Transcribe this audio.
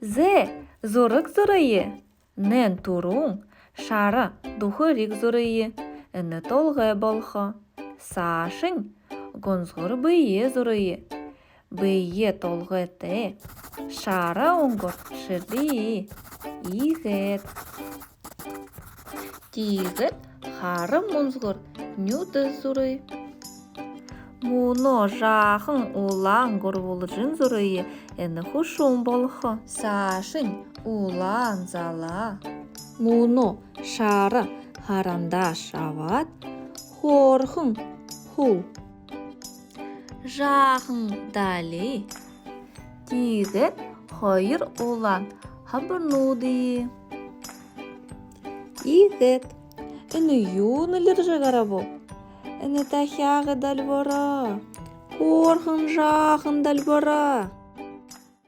Зе зорык зорые. Нен турун. Шара духырик зорые. Эні толғы болха. Сашын гонзғыр бейе зорые. Бейе толғы те. Шара оңғыр шырды. Игет. Тигет хары мұнзғыр нүді зорые. Муно жақын улан горволжын зорые. Эні хушун болха. Сашын улан зала. Муно шары харанда шават. Хорхын хул. Жақын дали. Тигет хайыр улан хабырнуды. Игет. Эні юнылыр жағара бол. Эні тахяғы дал бара. Хорхын жақын дал бара.